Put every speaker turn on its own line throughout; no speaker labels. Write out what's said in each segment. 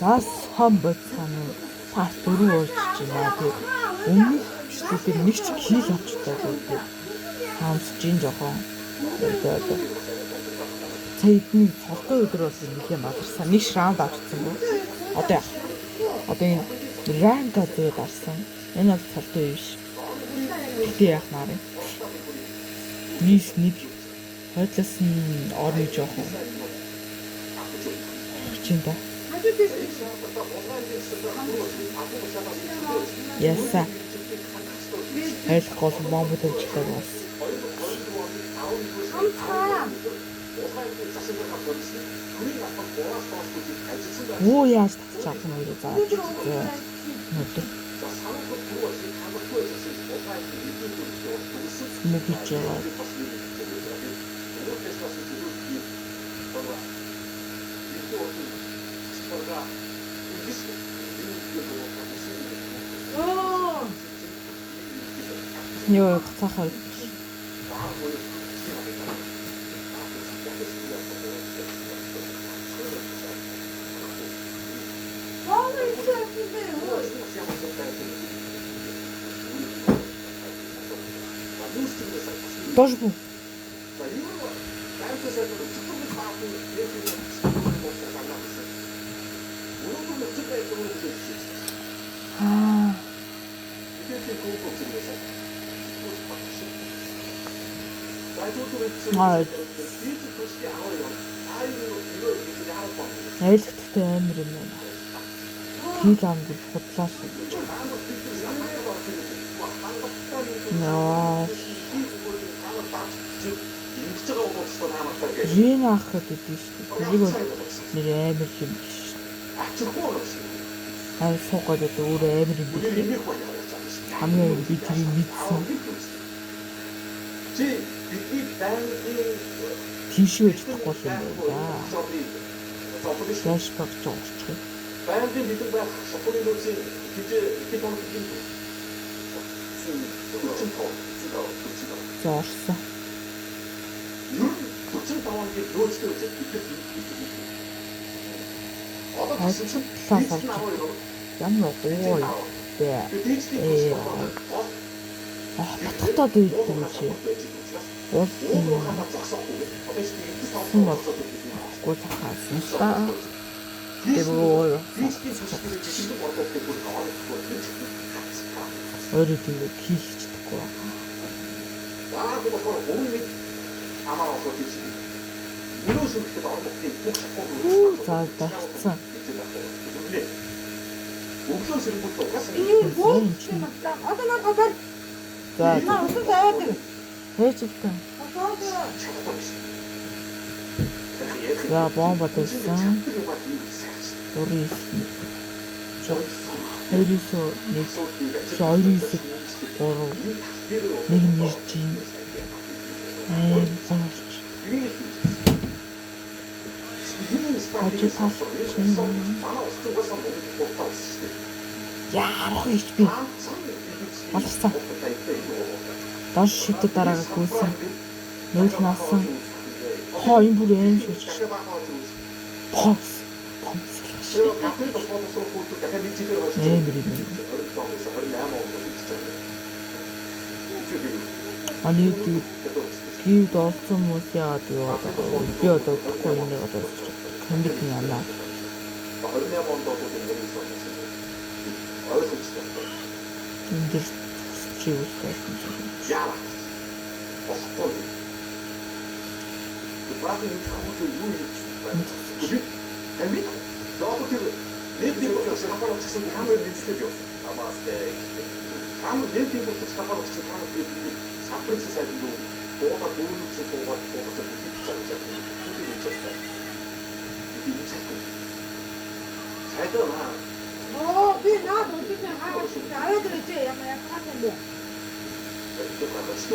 За сон бодсааны пас 4 уурч байна. Тэгээд өмнөх бичлэгээр нэг ч хийл авчтай гэдэг. Хаамсж ин жоохон. Тэгээд сая эдний цолтой өдөр бол нэг юм бадарсан. Нэг раунд авчихсан бо. Одоо энэ ранга дээр дарсан. Энэ бол цолтой юм биш. Гэтэ яах наар юм. Нэг хойдлоос нь орны жоохон. Чинда. Яса. Ойлгох бомб тавьчихлаа бас. Оо яаж татчих юм бэ зааж үзье. Нүд. Мөгжөө. Ёо, цахал. Тоже был. Айлттай амар юм байна. Хил амгүй худлаас. Наа. Жин ах гэдэг шүү дээ. Тэрийг нэр амар юм биш. Суугаад өөр амар юм биш. Хамгийн би тэрийг мэдсэн. Тийшээж чадахгүй юм байна. Яаш багч уурчих. Байнгын хэдэн байх шоколад нөөцийн хижээ тон хин. Зорсон. 45 гээд нөөцтэй үсэж идэв. Одоо талаас ямар гоё бэ? Батхтаад үйдэг юм чи. Уул гоо цахаасан та. Тэвөө. Өөрөө тийм хийх чадахгүй. За тагцсан. Одоо над гадаад. За. Усан таваад. Хөөж өгтөө. За бомба тавьсан. Урис. Хэрисо нэг соёрис гурав. Нэг нэржин. Заарч. Ажил талчин. Яарах их би. Алсан. Даш шидэд дараагаа гүйсэн. Нөл наасан. Хоо энэ бүр юм шиг. Помс. Ани гівд олсон мөс яагаад яваад би одоо тэгэхгүй юм яг одоо комбит юм аа. Энд чи үстэй. Яа. Болохгүй. Баах нэг хамт юу юм. Амин. Доктор нэг шахаар очсон камер мэдслээ юу. Амаастай. Камер нэг шахаар очсон камер саприс сайд юу. Бууга дүүрсэн буугаад хийж байгаа юм. Түлхий хийчихсэн. Би хийчихсэн. сайдаа. Би наад үгүй хаагаад арай дөрөж ямар яах юм бэ?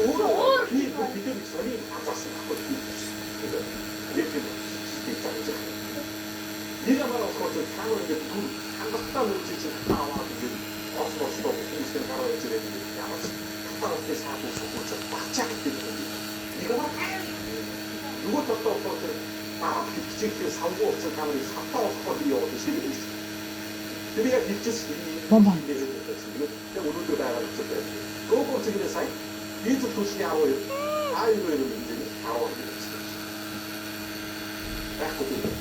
Өөр бид сони авсан байхгүй. Нэр амаар оохот таавар гэдэг түр хангалттай үлжиж аваад гэдэг осмослоо хүмүүсээр гараад ирээд ямар татвартай саадуу сууж бачаа гэдэг юм. Нэг амаар нөгөө татвар оохот хичээлээ савгүй уцаа камерыг савтаа оохот яваад шийдэж Мама.
өнөөдөр байгаа үстэй. Гогор цэгийн сая дизель түлхний 12 А2 хэмжээний 10 гэсэн.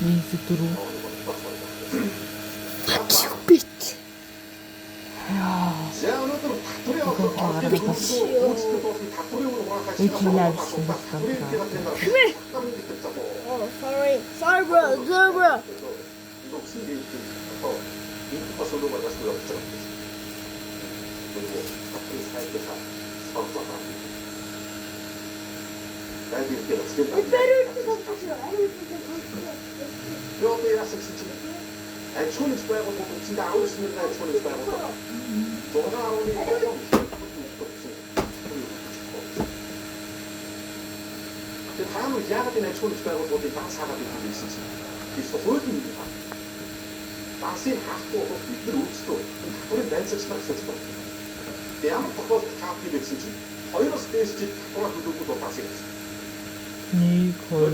Нийт дөрөв. Бит. Яа.
За өнөөдөр татврын
татврын
Sorry bro.
Ажлын байгууллагууд үндсэндээ 10 сая ажлын байгууллага 6.5 тэр хаана яагаад энэ ажлын байгууллагуудыг баг саагаад ирсэн чинь эсвэл хуулийн багсын хаахгүй бид нар өөрсдөө бүрэн байцаагч нар гэсэн чинь ямар тохиолдолд хаах юм гэсэн чинь 2-оос дээш жил татвар төлөөгүй бол бас юм.
Нэг хоёр.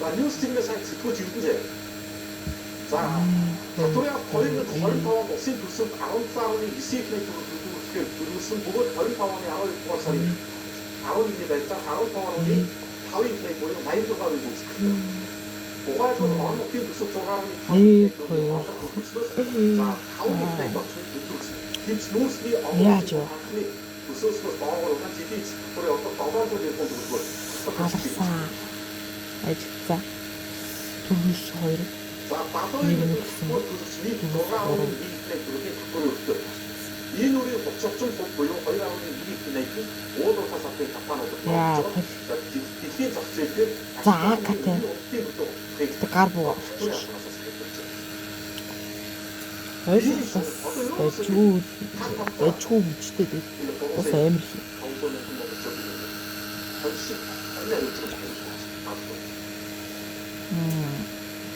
За 뉴스 팀의 сайт сэтгүүлч Эрдэнэ. За татврын 2025 он улсын төсөв 17.9 төгрөгээр төлөвлөсөн бөгөөд 25 оны 12 дугаар сарын 11-ний байдлаар 15 оны 5-ын плей буюу 86-ыг үүсгэв. Угаалгын онлын төсөв 6.5 за 5-ын плей төлөвлөсөн. Тэвч нүүрсний
яаж вэ?
төсөөснөөс доогоор угаан жилийн татврын одоо 700 сая төгрөгөөр
алгасан. Ажигцаа. Төрөс 2.
за бадууны төлөвчний 6.1 төгрөгийн татвар өртөө. Энэ үрийн 30% буюу 2.1 уул уутаас авсан компаниуд дэлхийн зах зээл дээр
За акатай. Гар буу. Ойролцоос байжгүй хүчтэй дээ. Бас амар шүү.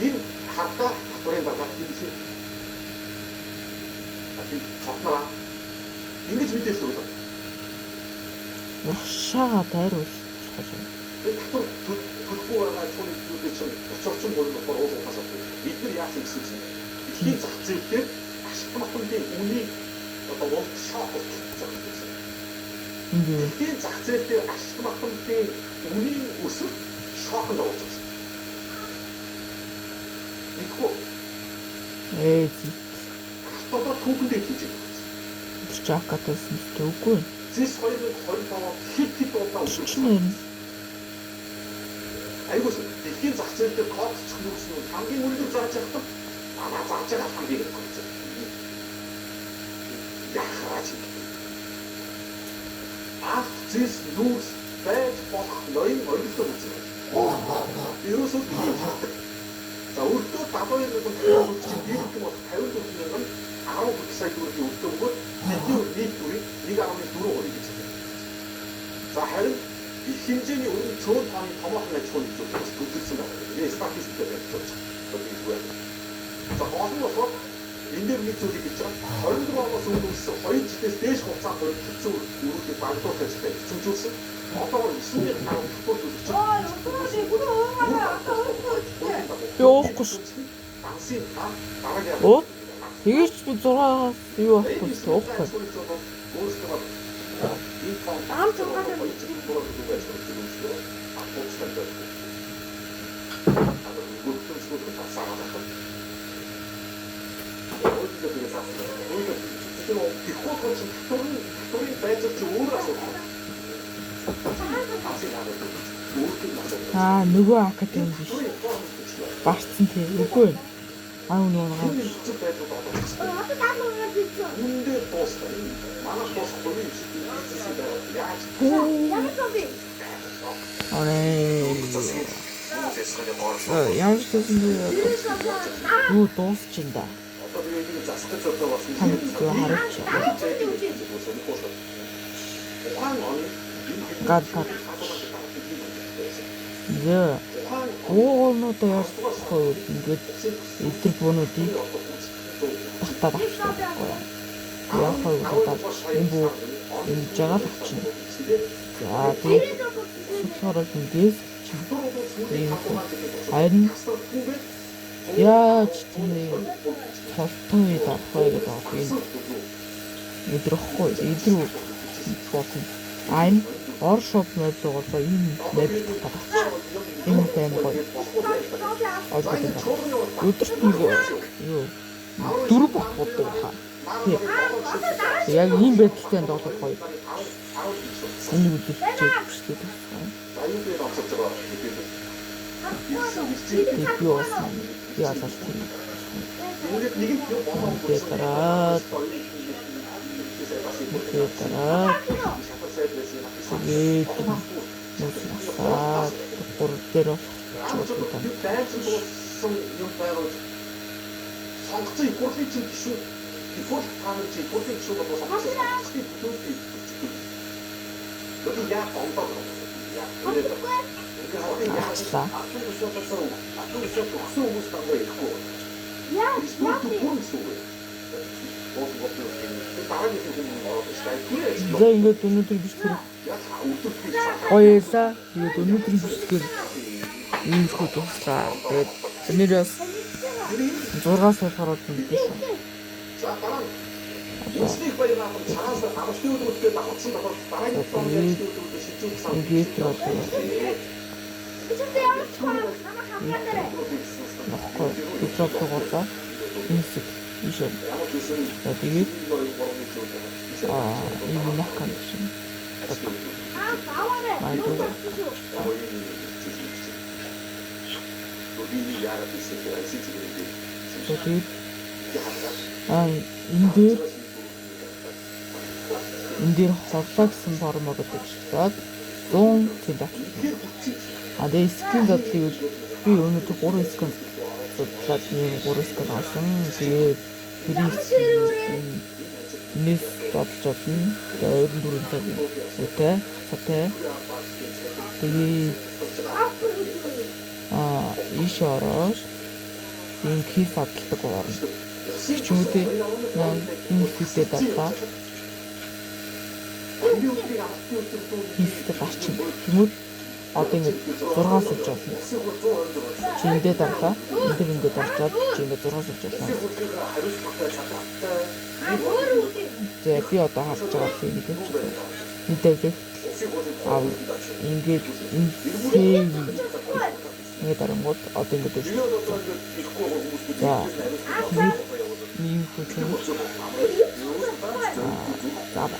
Энэ хатаа татврын байгаа хэлсэн. Ахи цотноо. Ингэж мэдээс үү?
Уршаага дайруул.
татвар төлөхгүй байгаа түүний чинь 30% болохоор уулзахаас бид нар яасан гэсэн чинь дэлхийн зах зээл дээр ашигт махбодын үнийг одоо уул шок болсон гэсэн. Дэлхийн зах зээл дээр ашигт махбодын үнийн өсөлт шок нь болж байна. Нэггүй. Одоо түүхэндээ хийж байгаа.
Чакатаас нь төггүй.
Зис 2025 хэд удаа
өсчихнэ.
Айгуус дэлхийн зах зээл дээр кодчих нүүсэн нь хамгийн өндөр зааж явах аа зааж байгаа хамгийн өндөр. Яхаач. Зис нүүс байж болох ноён ойлголт үзсэн. Ерөөсөө за өөртөө 72,000 чинь дийлэх юм бол 54,000 10 сая төгрөгийн өртөө бөгөөд бидний нийт төрийн 1.4 орыг гэж байна. За харин их хэмжээний өрийн цөөн тооны томоохон аж ахуйн зүйлс төлөвлөсөн байна. Энэ статистикээр байж байна. За олон болохоор энэ дээр нэг зүйлийг хэлж байгаа. 24 оноос өмнөөс 2 жилээс дээш хугацаанд төлөвлөсөн өрөөдийг багтуулах ажиллагаа эзэмшүүлсэн. Одоо 9,000 гаруй төлөвлөж
Йоохгүй. Оо. Тэгэж би 6-аас юу авах вэ? Уухгүй. Нөгөө академи биш. Барцсан тий. Үгүй. Нөгөө.
Үндэ дуусна. Манай дуус хоёрын
ямар ч юм юу дуусчихна да. Хамтдаа хараач. Гад. Зэ. Оонуудаа яахгүй ингээд эдгээр буунуудыг татаад авчихсан байхгүй. Яахгүй татаад энэ буу ингэж байгаа л авчихна. За тэгээд болохоор ингээс чинь. Харин яаж тийм толтой дарах вэ гэдэг одоо энэ өдрөхгүй идрүү бодно. Энэ оршоп мэдлэг болоо энэ мэдлэг татах. Энэ тайм гоё. Өдөрт нэг юу дөрөв бох болдог хаа. Яг ийм байдалтай доолох гоё. Энэ үдчихэд хүчлээд байна. Юу асан яалаа тийм. Тэгээд нууцласаад гурав дээр
сонгоцсон их хурлын гишүүд дефолт таамаг чи хурлын гишүүд бол сонгоцсон төлөвлөлт яг гомдоод
За ингээд өнөөдөр бичлэг гоёлаа. Тэгээд өнөөдөр бичлэг ийм их дуслаа. Тэгээд өнөөдрөөс 6 сар хараад байна шүү.
Үсних баяраа цаас амралтын өдрүүдэд давхцсан болохоор дараагийн програмын өдрүүдэд шилжүүлсэн.
Ингээд байна. Нахгүй бичлэг тоглоо. Инсэг ишээ. Тэгээд ийм наххан шин. Энэ дээр хорлоо гэсэн форм гэдэг шигтаад 100 кг. Тэгээ скрин задлыг би өнөөдөр 3 скрин задлаад нэг 3 скрин авсан. Тэгээд нийс бодлоо нь 24 цаг үтэй сатай. Тэгээд иш ороош энэ кис адалдаг орно. Чимүүдээ энэ хэсэгт дата хийхдээ гарч байна. Тэмүүл одоо ингэ 6 суулж байна. Чи эндээ дарлаа. Эндээ ингээд дарчаад чи ингэ 6 суулж байна. Тэгээ би одоо харж байгаа юм гэдэг чинь мэдээгүй. Ингээд энэ ингээд дарангууд одоо ингээд байна. За ийм хөтөн заба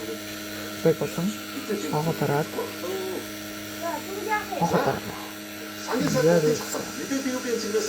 бэкосон хахатараад
сангийн мэдээ биеийн цэгнээс